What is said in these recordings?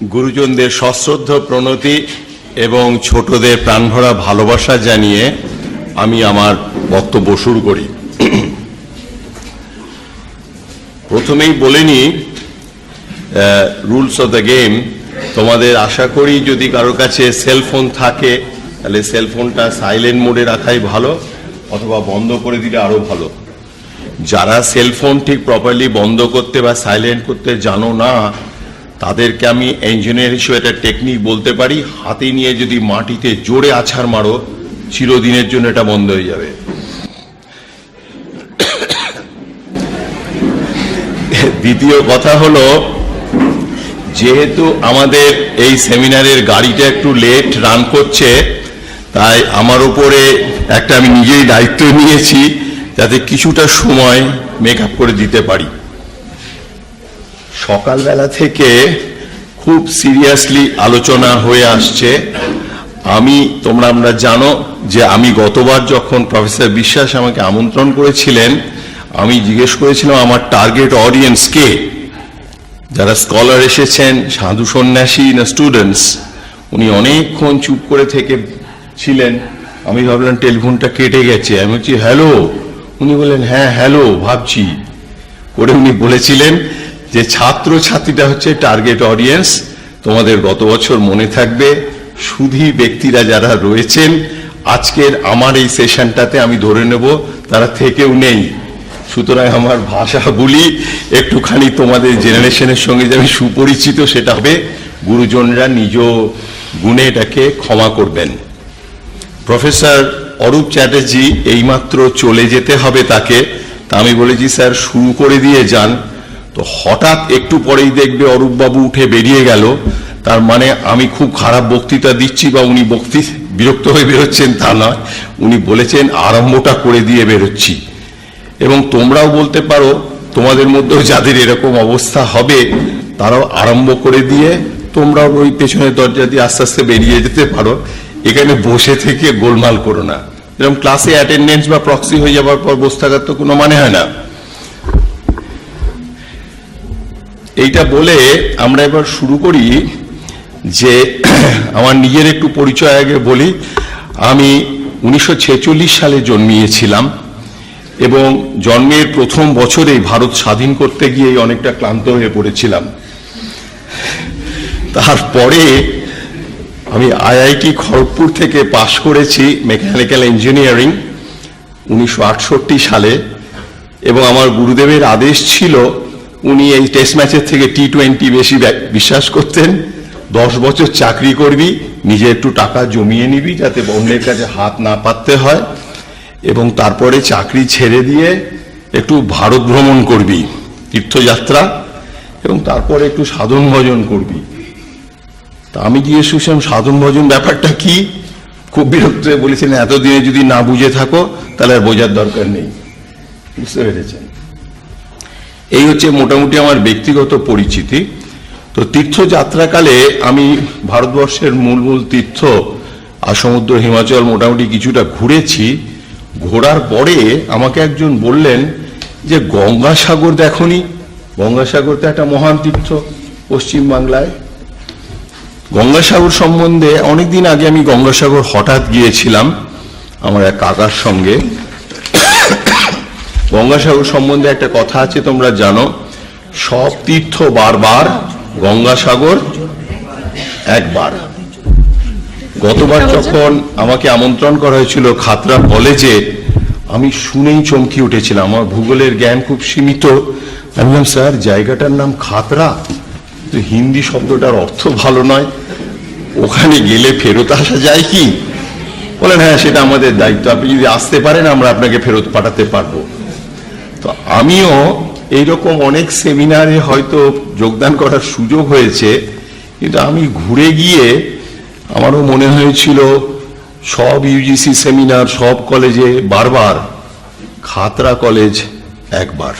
গুরুজনদের সশ্রদ্ধ প্রণতি এবং ছোটদের প্রাণভরা ভালোবাসা জানিয়ে আমি আমার বক্তব্য শুরু করি। প্রথমেই বলে নিই রুলস অফ দ্য গেম। তোমাদের আশা করি যদি কারোর কাছে সেলফোন থাকে তাহলে সেলফোনটা সাইলেন্ট মোডে রাখাই ভালো, অথবা বন্ধ করে দিলে আরো ভালো। যারা সেলফোন ঠিক প্রপারলি বন্ধ করতে বা সাইলেন্ট করতে জানো না, তাদেরকে আমি ইঞ্জিনিয়ার হিসেবে একটা টেকনিক বলতে পারি। হাতে নিয়ে যদি মাটিতে জোরে আছাড় মারো, চিরদিনের জন্য এটা বন্ধ হয়ে যাবে। দ্বিতীয় কথা হলো, যেহেতু আমাদের এই সেমিনারের গাড়িটা একটু লেট রান করছে, তাই আমার উপরে একটা আমি নিজেই দায়িত্ব নিয়েছি যাতে কিছুটা সময় মেকআপ করে দিতে পারি। সকালবেলা থেকে খুব সিরিয়াসলি আলোচনা হয়ে আসছে। আমরা জানো যে আমি গতবার যখন প্রফেসর বিশ্বাস আমাকে আমন্ত্রণ করেছিলেন, আমি জিজ্ঞেস করেছিলাম আমার টার্গেট অডিয়েন্স কে, যারা স্কলার এসেছেন, সাধু সন্ন্যাসী না স্টুডেন্টস। উনি অনেকক্ষণ চুপ করে থেকে ছিলেন। আমি ভাবলাম টেলিফোনটা কেটে গেছে, আমি বলছি হ্যালো, উনি বললেন হ্যাঁ হ্যালো ভাবছি করে। উনি বলেছিলেন যে ছাত্র ছাত্রীটা হচ্ছে টার্গেট অডিয়েন্স। তোমাদের গত বছর মনে থাকবে, সুধী ব্যক্তিরা যারা রয়েছেন আজকের আমার এই সেশনটাতে আমি ধরে নেব তারা থেকেও নেই। সুতরাং আমার ভাষাগুলি একটুখানি তোমাদের জেনারেশনের সঙ্গে যে আমি সুপরিচিত সেটা হবে, গুরুজনরা নিজ গুণে এটাকে ক্ষমা করবেন। প্রফেসর অরূপ চ্যাটার্জি এইমাত্র চলে যেতে হবে তাকে, তা আমি বলেছি স্যার শুরু করে দিয়ে যান। তো হঠাৎ একটু পরেই দেখবে অরূপবাবু উঠে বেরিয়ে গেল, তার মানে আমি খুব খারাপ বক্তৃতা দিচ্ছি বা উনি বিরক্ত হয়ে বেরোচ্ছেন তা নয়, উনি বলেছেন আরম্ভটা করে দিয়ে বেরোচ্ছি। এবং তোমরাও বলতে পারো, তোমাদের মধ্যেও যাদের এরকম অবস্থা হবে তারাও আরম্ভ করে দিয়ে তোমরাও ওই পেছনের দরজা দিয়ে আস্তে আস্তে বেরিয়ে যেতে পারো। এখানে বসে থেকে গোলমাল করো না। এরকম ক্লাসে অ্যাটেন্ডেন্স বা প্রক্সি হয়ে যাওয়ার পর বসে থাকার তো কোনো মানে হয় না। এইটা বলে আমরা এবার শুরু করি। যে আমার নিজের একটু পরিচয় আগে বলি। আমি 1946 সালে জন্মিয়েছিলাম এবং জন্মের প্রথম বছরেই ভারত স্বাধীন করতে গিয়ে অনেকটা ক্লান্ত হয়ে পড়েছিলাম। তারপরে আমি আইআইটি খড়গপুর থেকে পাশ করেছি মেকানিক্যাল ইঞ্জিনিয়ারিং 1968 সালে। এবং আমার গুরুদেবের আদেশ ছিল, উনি এই টেস্ট ম্যাচের থেকে T20 বেশি বিশ্বাস করতেন। 10 বছর চাকরি করবি, নিজে একটু টাকা জমিয়ে নিবি যাতে অন্যের কাছে হাত না পাততে হয়, এবং তারপরে চাকরি ছেড়ে দিয়ে একটু ভারত ভ্রমণ করবি, তীর্থযাত্রা, এবং তারপরে একটু সাধন ভজন করবি। তা আমি জিজ্ঞেস করছিলাম সাধন ভজন ব্যাপারটা কি? খুব বিরক্ত হয়ে বলেছিলেন, এতদিনে যদি না বুঝে থাকো তাহলে আর বোঝার দরকার নেই। বুঝতে পেরেছেন? এই হচ্ছে মোটামুটি আমার ব্যক্তিগত পরিচিতি। তো তীর্থযাত্রাকালে আমি ভারতবর্ষের মূল তীর্থ আর সমুদ্র, হিমাচল মোটামুটি কিছুটা ঘুরেছি। ঘোরার পরে আমাকে একজন বললেন যে গঙ্গাসাগর দেখনি? গঙ্গাসাগর তো একটা মহান তীর্থ পশ্চিম বাংলায়। গঙ্গাসাগর সম্বন্ধে অনেকদিন আগে আমি গঙ্গাসাগর হঠাৎ গিয়েছিলাম আমার এক কাকার সঙ্গে। গঙ্গাসাগর সম্বন্ধে একটা কথা আছে, তোমরা জানো, সব তীর্থ বারবার, গঙ্গাসাগর একবার। গতবার যখন আমাকে আমন্ত্রণ করা হয়েছিল খাতড়া কলেজে, আমি শুনেই চমকি উঠেছিলাম। আমার ভূগোলের জ্ঞান খুব সীমিত। আমি বললাম স্যার জায়গাটার নাম খাতড়া, তো হিন্দি শব্দটার অর্থ ভালো নয়, ওখানে গেলে ফেরত আসা যায় কি? বলেন হ্যাঁ সেটা আমাদের দায়িত্ব, আপনি যদি আসতে পারেন আমরা আপনাকে ফেরত পাঠাতে পারবো। তো আমিও এইরকম অনেক সেমিনারে হয়তো যোগদান করার সুযোগ হয়েছে, কিন্তু আমি ঘুরে গিয়ে আমারও মনে হয়েছিল সব ইউজিসি সেমিনার, সব কলেজে বারবার, খাতড়া কলেজ একবার।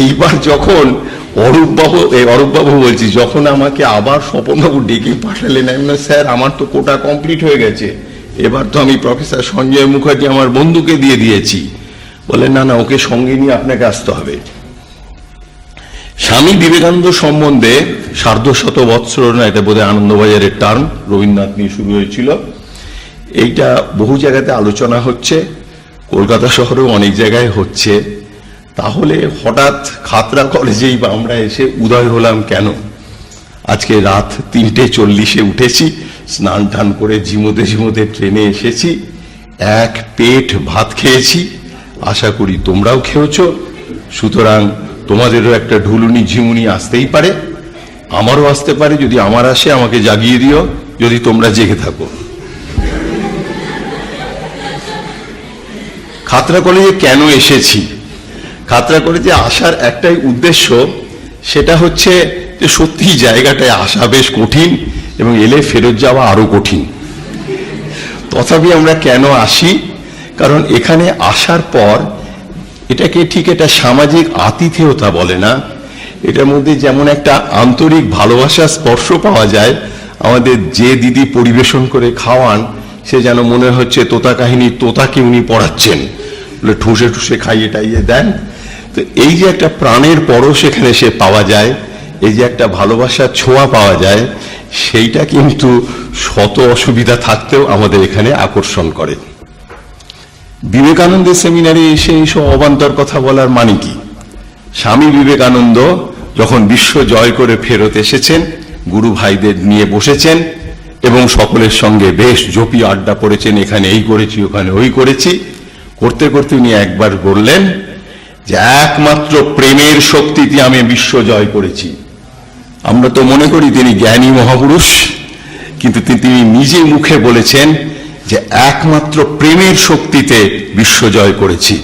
এইবার যখন অরূপবাবু বলছি, যখন আমাকে আবার স্বপনবাবু ডেকে পাঠালেন, আমি বললাম স্যার আমার তো কোটা কমপ্লিট হয়ে গেছে, এবার তো আমি প্রফেসর সঞ্জয় মুখার্জি আমার বন্ধুকে দিয়ে দিয়েছি। বলে না না, ওকে সঙ্গে নিয়ে আপনাকে আসতে হবে। স্বামী বিবেকানন্দ সম্বন্ধে সার্ধশত বৎসর না, এটা বোধহয় আনন্দবাজারের টার্ম, রবীন্দ্রনাথ নিয়ে শুরু হয়েছিল। এইটা বহু জায়গাতে আলোচনা হচ্ছে, কলকাতা শহরেও অনেক জায়গায় হচ্ছে। তাহলে হঠাৎ খাতড়া কলেজেই বা আমরা এসে উদয় হলাম কেন? আজকে রাত 3:40 উঠেছি, স্নান টান করে ঝিমোতে ঝিমোতে ট্রেনে এসেছি, এক পেট ভাত খেয়েছি, আশা করি তোমরাও খেয়েছ। সুতরাং তোমাদেরও একটা ঢুলুনি ঝিমুনি আসতেই পারে, আমারও আসতে পারে। যদি আমার আসে আমাকে জাগিয়ে দিও, যদি তোমরা জেগে থাকো। খাতড়া কলেজে কেন এসেছি? খাতড়া কলেজে আসার একটাই উদ্দেশ্য, সেটা হচ্ছে যে সত্যি জায়গাটায় আসা বেশ কঠিন এবং এলে ফেরত যাওয়া আরো কঠিন। তথাপি আমরা কেন আসি? কারণ এখানে আসার পর এটাকে ঠিক এটা সামাজিক আতিথেয়তা বলে না, এটার মধ্যে যেমন একটা আন্তরিক ভালোবাসার স্পর্শ পাওয়া যায়। আমাদের যে দিদি পরিবেশন করে খাওয়ান, সে যেন মনে হচ্ছে তোতা কাহিনী তোতাকে উনি পড়াচ্ছেন, বলে ঠুসে ঠুসে খাইয়ে টাইয়ে দেন। তো এই যে একটা প্রাণের পরশ এখানে সে পাওয়া যায়, এই যে একটা ভালোবাসার ছোঁয়া পাওয়া যায়, সেইটা কিন্তু শত অসুবিধা থাকতেও আমাদের এখানে আকর্ষণ করে। বিবেকানন্দের সেমিনারে এসে এইসব অবান্তর কথা বলার মানে কি? স্বামী বিবেকানন্দ যখন বিশ্ব জয় করে ফেরত এসেছেন, গুরু ভাইদের নিয়ে বসেছেন এবং সকলের সঙ্গে বেশ জপি আড্ডা পড়েছেন, এখানে এই করেছি ওখানে ওই করেছি, করতে করতে উনি একবার বললেন যে একমাত্র প্রেমের শক্তিতে আমি বিশ্ব জয় করেছি। আমরা তো মনে করি তিনি জ্ঞানী মহাপুরুষ, কিন্তু তিনি নিজে মুখে বলেছেন যে একমাত্র প্রেমের শক্তিতে বিশ্ব জয় করেছি।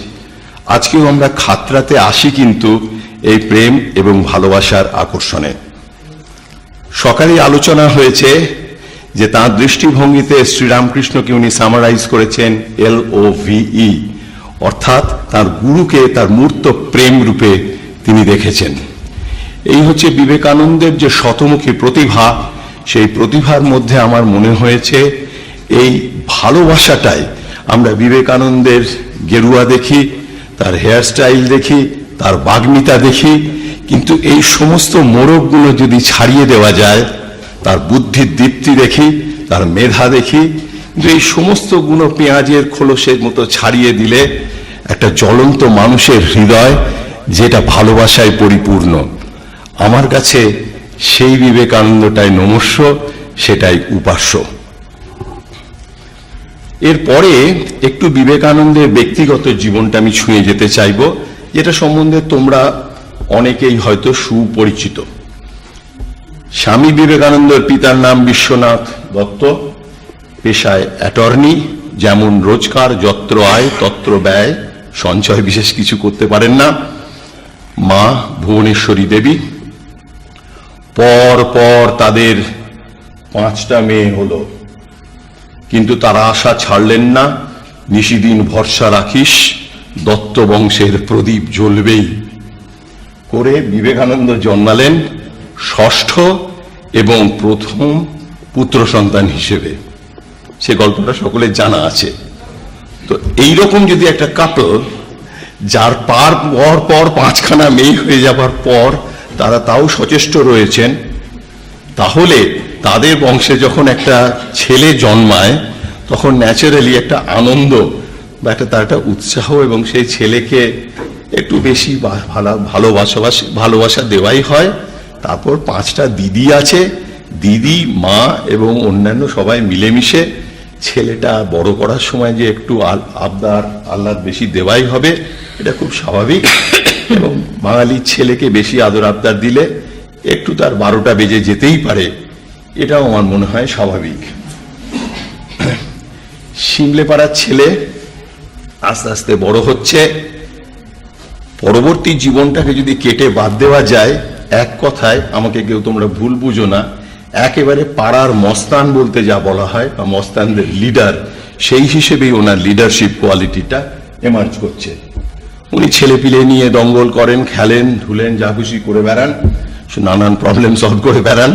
আজকেও আমরা খাতড়াতে আসি কিন্তু এই প্রেম এবং ভালোবাসার আকর্ষণে। সকালে আলোচনা হয়েছে যে তাঁর দৃষ্টিভঙ্গিতে শ্রীরামকৃষ্ণকে উনি সামারাইজ করেছেন LOVE, অর্থাৎ তার গুরুকে তার মূর্ত প্রেম রূপে তিনি দেখেছেন। এই হচ্ছে বিবেকানন্দের যে শতমুখী প্রতিভা, সেই প্রতিভার মধ্যে আমার মনে হয়েছে এই ভালোবাসাটাই আমরা বিবেকানন্দের গেরুয়া দেখি, তার হেয়ার স্টাইল দেখি, তার বাগ্মিতা দেখি, কিন্তু এই সমস্ত মোড়কগুলো যদি ছাড়িয়ে দেওয়া যায়, তার বুদ্ধির দীপ্তি দেখি, তার মেধা দেখি, কিন্তু এই সমস্ত গুণ পেঁয়াজের খোলসের মতো ছাড়িয়ে দিলে একটা জ্বলন্ত মানুষের হৃদয় যেটা ভালোবাসায় পরিপূর্ণ। আমার কাছে সেই বিবেকানন্দটাই নমস্য, সেটাই উপাস্য। এরপরে একটু বিবেকানন্দের ব্যক্তিগত জীবনটা আমি ছুঁয়ে যেতে চাইব, যেটা সম্বন্ধে তোমরা অনেকেই হয়তো সুপরিচিত। স্বামী বিবেকানন্দের পিতার নাম বিশ্বনাথ দত্ত, পেশায় অ্যাটর্নি, যেমন রোজগার যত্র আয় তত্র ব্যয়, সঞ্চয় বিশেষ কিছু করতে পারেন না। মা ভুবনেশ্বরী দেবী। পর পর তাদের 5টা মেয়ে হলো, কিন্তু তারা আশা ছাড়লেন না। নিশিদিন ভরসা রাখিস, দত্ত বংশের প্রদীপ জ্বলবেই করে বিবেকানন্দ জন্মালেন 6ষ্ঠ এবং প্রথম পুত্র সন্তান হিসেবে। সে গল্পটা সকলের জানা আছে। তো এইরকম যদি একটা কাপল, যার পর পর 5খানা মেয়ে হয়ে যাবার পর তারা তাও সচেষ্ট রয়েছেন, তাহলে তাদের বংশে যখন একটা ছেলে জন্মায়, তখন ন্যাচারালি একটা আনন্দ বা তার একটা উৎসাহ, এবং সেই ছেলেকে একটু বেশি ভালোবাসা দেওয়াই হয়। তারপর 5টা দিদি আছে, দিদি, মা এবং অন্যান্য সবাই মিলেমিশে ছেলেটা বড় করার সময় যে একটু আবদার আহ্লাদ বেশি দেওয়াই হবে, এটা খুব স্বাভাবিক। এবং বাঙালির ছেলেকে বেশি আদর আবদার দিলে একটু তার 12টা বেজে যেতেই পারে, এটাও আমার মনে হয় স্বাভাবিক। শিমলেপাড়ার ছেলে আস্তে আস্তে বড় হচ্ছে। পরবর্তী জীবনটাকে যদি কেটে বাদ দেওয়া যায়, এক কথায়, আমাকে কেউ তোমরা ভুল বুঝো না, একেবারে পাড়ার মস্তান বলতে যা বলা হয়, বা মস্তানদের লিডার, সেই হিসেবেই ওনার লিডারশিপ কোয়ালিটিটা এমার্জ করছে। উনি ছেলে পিলে নিয়ে দঙ্গল করেন, খেলেন, ধুলেন, যা খুশি করে বেড়ান, নানান প্রবলেম সলভ করে বেড়ান।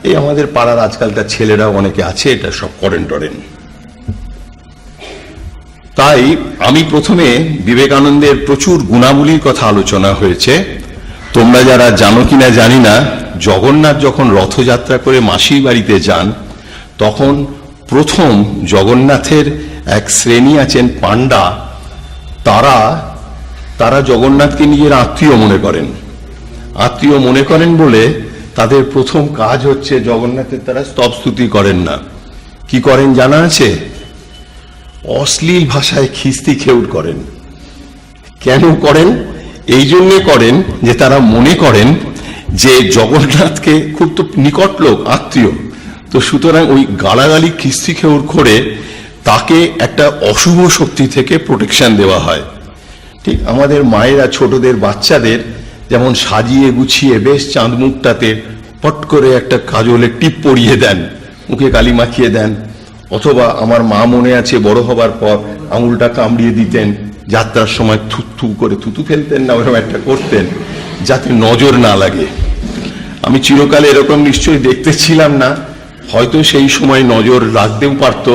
এই আমাদের পাড়ার আজকালকার ছেলেরাও অনেকে আছে, এটা সব করেন টরেন। তাই আমি প্রথমে বিবেকানন্দের প্রচুর গুণাবলীর কথা আলোচনা হয়েছে, তোমরা যারা জানো কিনা জানি না, জগন্নাথ যখন রথযাত্রা করে মাসির বাড়িতে যান, তখন প্রথম জগন্নাথের এক শ্রেণী আছেন পান্ডা, তারা জগন্নাথকে নিজের আত্মীয় মনে করেন। আত্মীয় মনে করেন বলে তাদের প্রথম কাজ হচ্ছে জগন্নাথের তারা স্তবস্তুতি করেন না। কি করেন জানা আছে? অশ্লীল ভাষায় খিস্তি খেউট করেন। কেন করেন? এই জন্যে করেন যে তারা মনে করেন যে জগন্নাথকে খুব তো নিকট লোক, আত্মীয়, তো সুতরাং ওই গালাগালি খিস্তি খেউট করে তাকে একটা অশুভ শক্তি থেকে প্রোটেকশন দেওয়া হয়। ঠিক আমাদের মায়েরা ছোটদের বাচ্চাদের যেমন সাজিয়ে গুছিয়ে বেশ চাঁদ মুখটাতে পট করে একটা কাজলের টিপ পরিয়ে দেন, মুখে কালি মাখিয়ে দেন, অথবা আমার মা মনে আছে বড় হবার পর আঙুলটা কামড়িয়ে দিতেন, যাত্রার সময় থুতু করে থুতু ফেলতেন না, ওরকম একটা করতেন যাতে নজর না লাগে। আমি চিরকালে এরকম নিশ্চয়ই দেখতে ছিলাম না, হয়তো সেই সময় নজর লাগতেও পারত,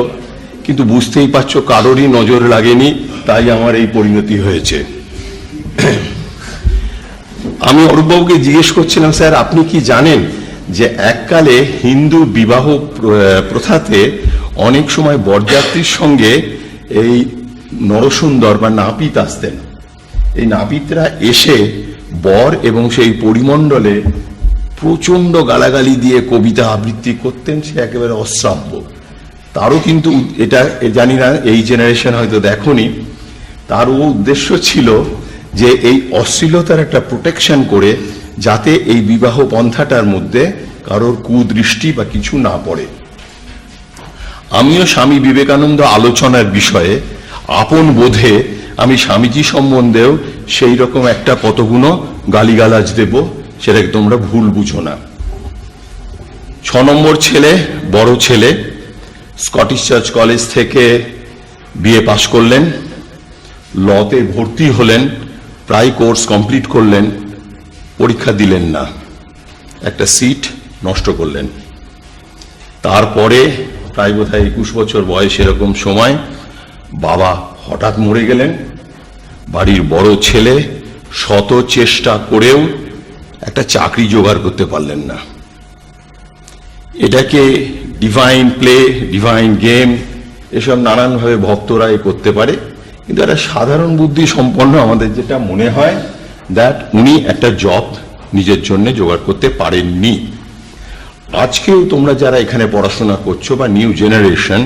কিন্তু বুঝতেই পারছো কারোরই নজর লাগেনি, তাই আমার এই পরিণতি হয়েছে। আমি অরূপবাবুকে জিজ্ঞেস করছিলাম, স্যার আপনি কি জানেন যে এককালে হিন্দু বিবাহ প্রথাতে অনেক সময় বরযাত্রীর সঙ্গে এই নরসুন্দর বা নাপিত আসতেন। এই নাপিতরা এসে বর এবং সেই পরিমণ্ডলে প্রচন্ড গালাগালি দিয়ে কবিতা আবৃত্তি করতেন, সে একেবারে অশ্রাব্য। তারও কিন্তু এটা জানি না, এই জেনারেশন হয়তো দেখনি, তারও উদ্দেশ্য ছিল যে এই অশ্লীলতার একটা প্রোটেকশন করে যাতে এই বিবাহ পন্থাটার মধ্যে কারোর কুদৃষ্টি বা কিছু না পড়ে। আমিও স্বামী বিবেকানন্দ আলোচনার বিষয়ে আপন বোধে আমি স্বামীজি সম্বন্ধেও সেই রকম একটা কতগুলো গালিগালাজ দেব, সেটাকে তোমরা ভুল বুঝো না। 6 নম্বর ছেলে, বড় ছেলে, স্কটিশ চার্চ কলেজ থেকে বিএ পাশ করলেন, লতে ভর্তি হলেন, প্রায় কোর্স কমপ্লিট করলেন, পরীক্ষা দিলেন না, একটা সিট নষ্ট করলেন। তারপরে প্রায় বোধহয় 21 বছর বয়স এরকম সময় বাবা হঠাৎ মরে গেলেন। বাড়ির বড় ছেলে শত চেষ্টা করেও একটা চাকরি জোগাড় করতে পারলেন না। এটাকে ডিভাইন প্লে, ডিভাইন গেম, এসব নানানভাবে ভক্তরা করতে পারে, কিন্তু একটা সাধারণ বুদ্ধি সম্পন্ন আমাদের যেটা মনে হয় দ্যাট উনি একটা জব নিজের জন্য জোগাড় করতে পারেননি। আজকেও তোমরা যারা এখানে পড়াশোনা করছো বা নিউ জেনারেশন,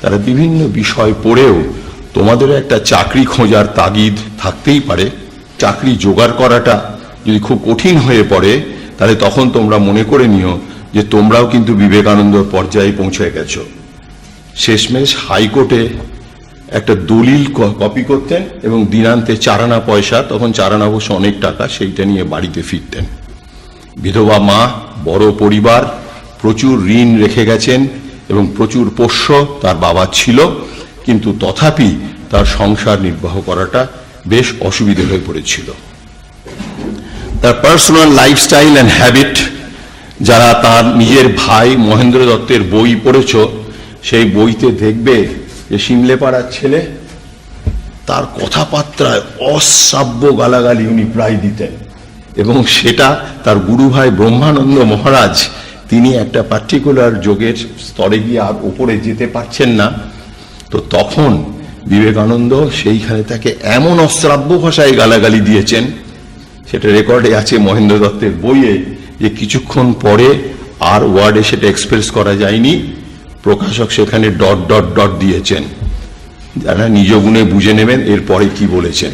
তারা বিভিন্ন বিষয় পড়েও তোমাদেরও একটা চাকরি খোঁজার তাগিদ থাকতেই পারে। চাকরি জোগাড় করাটা যদি খুব কঠিন হয়ে পড়ে, তাহলে তখন তোমরা মনে করে নিও যে তোমরাও কিন্তু বিবেকানন্দর পর্যায়ে পৌঁছে গেছো। শেষমেশ হাইকোর্টে একটা দলিল কপি করতেন এবং দিনান্তে 4 আনা পয়সা, তখন 4 আনা অবশ্য অনেক টাকা, সেইটা নিয়ে বাড়িতে ফিরতেন। বিধবা মা, বড় পরিবার, প্রচুর ঋণ রেখে গেছেন এবং প্রচুর পোষ্য তার বাবা ছিল, কিন্তু তথাপি তার সংসার নির্বাহ করাটা বেশ অসুবিধে হয়ে পড়েছিল। তার পার্সোনাল লাইফস্টাইল অ্যান্ড হ্যাবিট, যারা তার নিজের ভাই মহেন্দ্র দত্তের বই পড়েছ, সেই বইতে দেখবে যে সিমলেপাড়ার ছেলে, তার কথাবার্তায় অশ্রাব্য গালাগালি উনি প্রায় দিতেন, এবং সেটা তার গুরু ভাই ব্রহ্মানন্দ মহারাজ, তিনি একটা পার্টিকুলার যোগের স্তরে গিয়ে আর উপরে যেতে পারছেন না, তো তখন বিবেকানন্দ সেইখানে তাকে এমন অশ্রাব্য ভাষায় গালাগালি দিয়েছেন, সেটা রেকর্ডে আছে মহেন্দ্র দত্তের বইয়ে, যে কিছুক্ষণ পরে আর ওয়ার্ডে সেটা এক্সপ্রেস করা যায়নি, প্রকাশক সেখানে ডট ডট ডট দিয়েছেন, যারা নিজ গুণে বুঝে নেবেন এরপরে কি বলেছেন।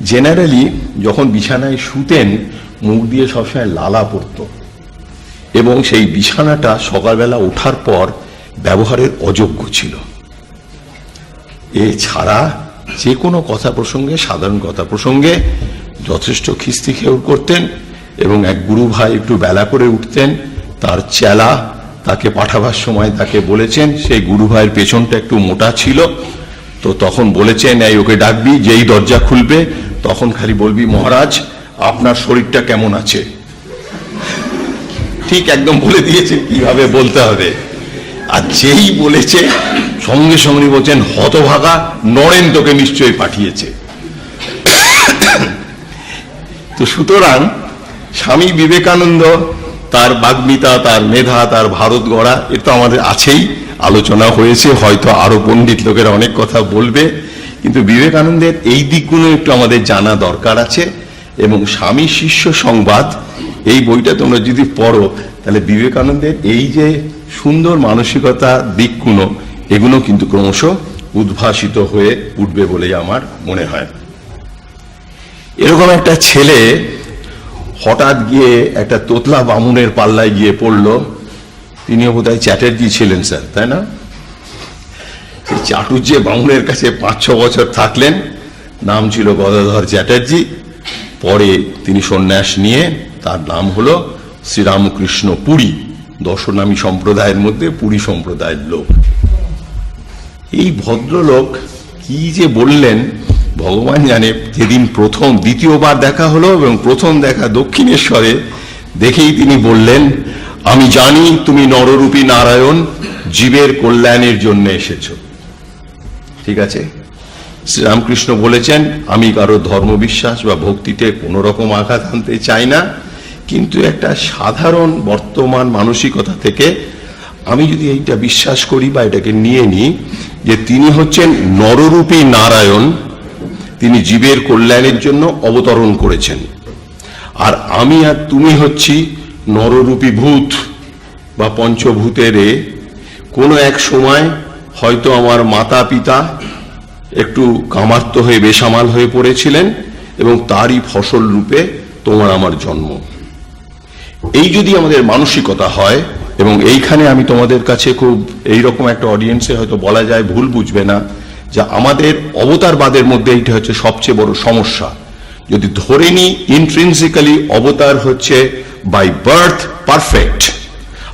জেনারেলি যখন বিছানায় শুতেন, মুখ দিয়ে সবসময় লালা পড়ত এবং সেই বিছানাটা সকালবেলা ওঠার পর ব্যবহারের অযোগ্য ছিল। এছাড়া যে কোনো কথা প্রসঙ্গে, সাধারণ কথা প্রসঙ্গে যথেষ্ট খিস্তি খেউর করতেন, এবং এক গুরু ভাই একটু বেলা করে উঠতেন, তার চেলা তাকে পাঠাবার সময় তাকে বলেছেন, সেই গুরু ভাইয়ের পেছনটা একটু মোটা ছিল, তো তখন বলেছেন, এই ওকে ডাকবি, যেই দরজা খুলবে তখন খালি বলবি, মহারাজ আপনার শরীরটা কেমন আছে। ঠিক একদম বলে দিয়েছে কিভাবে বলতে হবে। আর যেই বলেছে সঙ্গে সঙ্গে বলছেন, হতভাগা, নরেন তোকে নিশ্চয়ই পাঠিয়েছে। তো তো সুতরাং স্বামী বিবেকানন্দ, তার বাগ্মিতা, তার মেধা, তার ভারত গড়া, এ তো আমাদের আছেই, আলোচনা হয়েছে, হয়তো আরো পণ্ডিত লোকেরা অনেক কথা বলবে, কিন্তু বিবেকানন্দের এই দিকগুলো একটু আমাদের জানা দরকার আছে। এবং স্বামী শিষ্য সংবাদ, এই বইটা তোমরা যদি পড়ো তাহলে বিবেকানন্দের এই যে সুন্দর মানসিকতা দিকগুলো, এগুলো কিন্তু ক্রমশ উদ্ভাসিত হয়ে উঠবে বলেই আমার মনে হয়। এরকম একটা ছেলে হঠাৎ গিয়ে একটা তোতলা বামুনের পাল্লায় গিয়ে পড়ল। তিনিও বোধহয় চ্যাটার্জি ছিলেন স্যার, তাই না? সেই চাটুর্যে বামুনের কাছে 5-6 বছর থাকলেন, নাম ছিল গদাধর চ্যাটার্জি। পরে তিনি সন্ন্যাস নিয়ে, তার নাম হলো শ্রীরামকৃষ্ণ পুরী, দশনামী সম্প্রদায়ের মধ্যে পুরী সম্প্রদায়ের লোক। এই ভদ্রলোক কি যে বললেন ভগবান জানে। যেদিন দ্বিতীয়বার দেখা হলো এবং প্রথম দেখা দক্ষিণেশ্বরে, দেখেই তিনি বললেন, আমি জানি তুমি নররূপী নারায়ণ, জীবের কল্যাণের জন্য এসেছো। ঠিক আছে, শ্রীরামকৃষ্ণ বলেছেন, আমি কারো ধর্মবিশ্বাস বা ভক্তিতে কোনো রকম আঘাত আনতে চাই না, কিন্তু একটা সাধারণ বর্তমান মানসিকতা থেকে আমি যদি এইটা বিশ্বাস করি বা এটাকে নিয়ে নিই যে তিনি হচ্ছেন নররূপী নারায়ণ, তিনি জীবের কল্যাণের জন্য অবতরণ করেছেন, আর আমি আর তুমি হচ্ছি নররূপী ভূত বা পঞ্চভূতের। কোনো এক সময় হয়তো আমার মাতা পিতা একটু কামার্ত হয়ে বেসামাল হয়ে পড়েছিলেন এবং তারই ফসল রূপে তোমার আমার জন্ম। এই যদি আমাদের মানসিকতা হয়, এবং এইখানে আমি তোমাদের কাছে খুব এইরকম একটা অডিয়েন্সে হয়তো বলা যায়, ভুল বুঝবে না, যে আমাদের অবতারবাদের মধ্যে এইটা হচ্ছে সবচেয়ে বড় সমস্যা। যদি ধরে নি ইন্ট্রিনসিক্যালি অবতার হচ্ছে বাই বার্থ পারফেক্ট,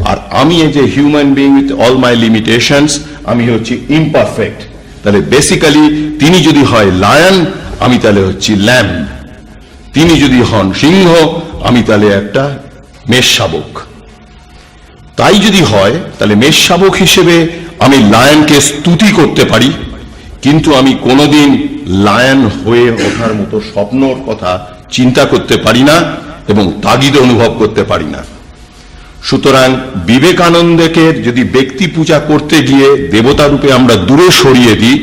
আর আমি এই যে human being with all my limitations, আমি হচ্ছি ইমপারফেক্ট, তাহলে বেসিক্যালি তিনি যদি হয় লায়ন, আমি তাহলে হচ্ছি ল্যাম্ব। তিনি যদি হন সিংহ, আমি তাহলে একটা মেষ শাবক। তাই যদি হয় তাহলে মেষ শাবক হিসেবে আমি লায়নকে স্তুতি করতে পারি, কিন্তু আমি কোনোদিন লায়ন হয়ে ওঠার মতো স্বপ্নর কথা চিন্তা করতে পারি না এবং তাগিদ অনুভব করতে পারি না। সুতরাং বিবেকানন্দকে যদি ব্যক্তি পূজা করতে গিয়ে দেবতা রূপে আমরা দূরে সরিয়ে দিই,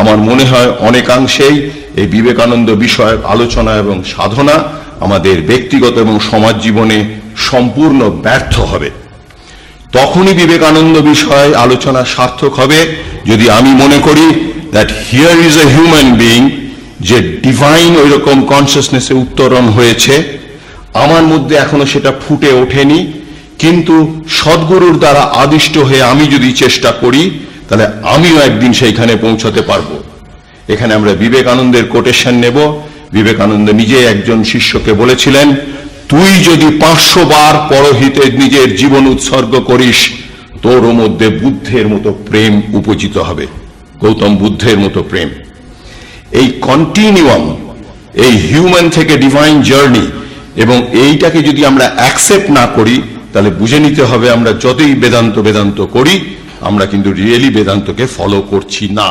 আমার মনে হয় অনেকাংশেই এই বিবেকানন্দ বিষয়ক আলোচনা এবং সাধনা আমাদের ব্যক্তিগত এবং সমাজ জীবনে সম্পূর্ণ ব্যর্থ হবে। তখনই বিবেকানন্দ বিষয়ে আলোচনা সার্থক হবে যদি আমি মনে করি that here is a human being, যে ডিভাইন ওই রকম কনসিয়াসনেসে উত্তরণ হয়েছে, আমার মধ্যে এখনো সেটা ফুটে ওঠেনি, কিন্তু সদ্গুরুর দ্বারা আদিষ্ট হয়ে আমি যদি চেষ্টা করি তাহলে আমিও একদিন সেইখানে পৌঁছতে পারবো। এখানে আমরা বিবেকানন্দের কোটেশন নেব। বিবেকানন্দ নিজে একজন শিষ্যকে বলেছিলেন, তুই যদি 500 বার পরহিতে নিজের জীবন উৎসর্গ করিস, তোর মধ্যে বুদ্ধের মতো প্রেম উপজিত হবে, গৌতম বুদ্ধের মতো প্রেম। এই কন্টিনিউয়াম, এই হিউম্যান থেকে ডিভাইন জার্নি, এবং এইটাকে যদি আমরা অ্যাকসেপ্ট না করি তাহলে বুঝে নিতে হবে আমরা যতই বেদান্ত করি, আমরা কিন্তু রিয়েলি বেদান্তকে ফলো করছি না।